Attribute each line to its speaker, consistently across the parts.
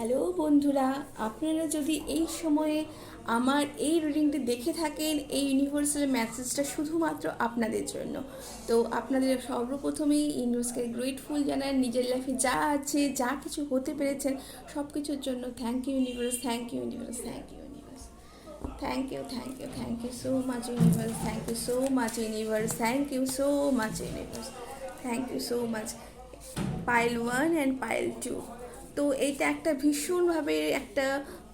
Speaker 1: Hello বন্ধুরা, আপনারা যদি এই সময়ে আমার এই রিডিংটি দেখে থাকেন, এই ইউনিভার্সাল মেসেজটা শুধুমাত্র আপনাদের জন্য। তো আপনাদের সর্বপ্রথমেই ইউনিভার্সকে গ্রেটফুল জানান, নিজের লাইফে যা আছে, যা কিছু হতে পেরেছেন সব কিছুর জন্য thank you universe, thank you universe, thank you universe, thank you, thank you, thank you so much universe, thank you so much universe, thank you so much universe, thank you so much. Pile 1 and pile 2। তো এইটা একটা ভীষণভাবে একটা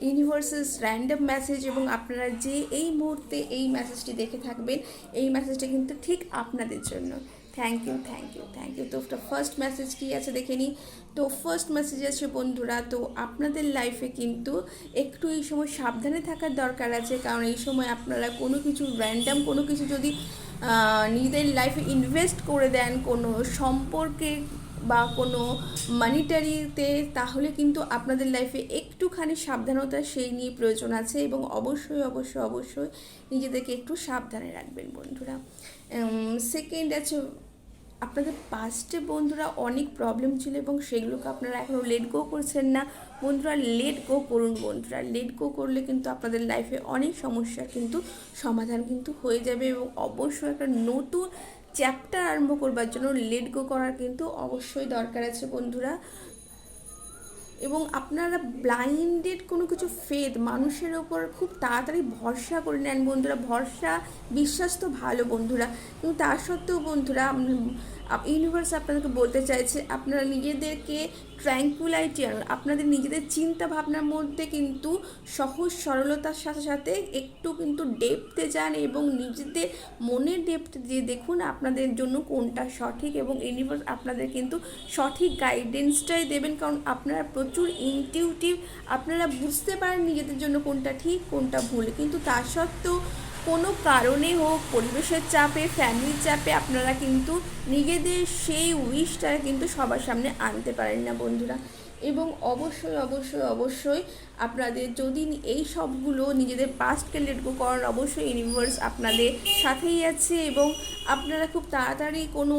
Speaker 1: universal random message, এবং আপনারা যে এই মুহূর্তে এই মেসেজটি দেখে থাকবেন, এই মেসেজটা কিন্তু ঠিক আপনাদের জন্য। Thank you, thank you, thank you. তো ফার্স্ট মেসেজ কী আছে দেখে নিই। তো ফার্স্ট মেসেজ আছে বন্ধুরা, তো আপনাদের লাইফে কিন্তু একটু এই সময় সাবধানে থাকার দরকার আছে, কারণ এই সময় আপনারা কোনো কিছু র্যান্ডম কোনো কিছু যদি নিজেদের লাইফে ইনভেস্ট করে দেন কোনো সম্পর্কে বা কোনো মানিটারিতে, তাহলে কিন্তু আপনাদের লাইফে একটুখানি সাবধানতা সেই নিয়ে প্রয়োজন আছে, এবং অবশ্যই অবশ্যই অবশ্যই নিজেদেরকে একটু সাবধানে রাখবেন বন্ধুরা। সেকেন্ড আছে, আপনাদের পাস্টে বন্ধুরা অনেক প্রবলেম ছিল এবং সেগুলোকে আপনারা এখনও লেট গো করছেন না বন্ধুরা। লেট গো করুন বন্ধুরা, লেট গো করলে কিন্তু আপনাদের লাইফে অনেক সমস্যার কিন্তু সমাধান কিন্তু হয়ে যাবে, এবং অবশ্যই একটা নতুন চ্যাপ্টার আরম্ভ করবার জন্য লেট গো করার কিন্তু অবশ্যই দরকার আছে বন্ধুরা। এবং আপনারা ব্লাইন্ডেড কোনো কিছু ফেথ, মানুষের ওপর খুব তাড়াতাড়ি ভরসা করে নেন বন্ধুরা। ভরসা বিশ্বাস তো ভালো বন্ধুরা, কিন্তু তার সত্ত্বেও বন্ধুরা ইউনিভার্স আপনাদেরকে বলতে চাইছে আপনারা নিজেদেরকে ট্র্যাঙ্কুইলাইটি আনুন। আপনাদের নিজেদের চিন্তা ভাবনার মধ্যে কিন্তু সহজ সরলতার সাথে সাথে একটু কিন্তু ডেপথে যান, এবং নিজেদের মনের ডেপথ দিয়ে দেখুন আপনাদের জন্য কোনটা সঠিক, এবং ইউনিভার্স আপনাদের কিন্তু সঠিক গাইডেন্সটাই দেবেন, কারণ আপনারা প্রচুর ইনটিউটিভ, আপনারা বুঝতে পারেন নিজেদের জন্য কোনটা ঠিক কোনটা ভুল, কিন্তু তা সত্ত্বেও কোনো কারণে হোক, পরিবেশের চাপে, ফ্যামিলির চাপে আপনারা কিন্তু নিজেদের সেই উইশটা কিন্তু সবার সামনে আনতে পারেন না বন্ধুরা। এবং অবশ্যই অবশ্যই অবশ্যই আপনাদের যদি এই সবগুলো নিজেদের পাস্টকে লেট গো করার, অবশ্যই ইউনিভার্স আপনাদের সাথেই আছে, এবং আপনারা খুব তাড়াতাড়ি কোনো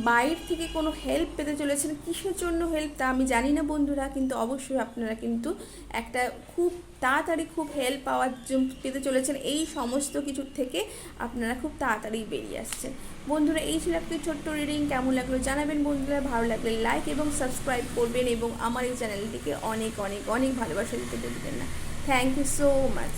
Speaker 1: বাইরে থেকে কোনো হেল্প পেতে চলেছেন। কিসের জন্য হেল্প তা আমি জানি না বন্ধুরা, কিন্তু অবশ্যই আপনারা কিন্তু একটা খুব তাড়াতাড়ি খুব হেল্প পেতে চলেছেন। এই সমস্ত কিছুর থেকে আপনারা খুব তাড়াতাড়ি বেরিয়ে আসছেন বন্ধুরা। এই ছিল একটি ছোট্ট রিডিং, কেমন লাগলো জানাবেন বন্ধুরা। ভালো লাগলে লাইক এবং সাবস্ক্রাইব করবেন, এবং আমার এই চ্যানেলটিকে অনেক অনেক অনেক ভালোবাসা দিতে দেবেন না। Thank you so much.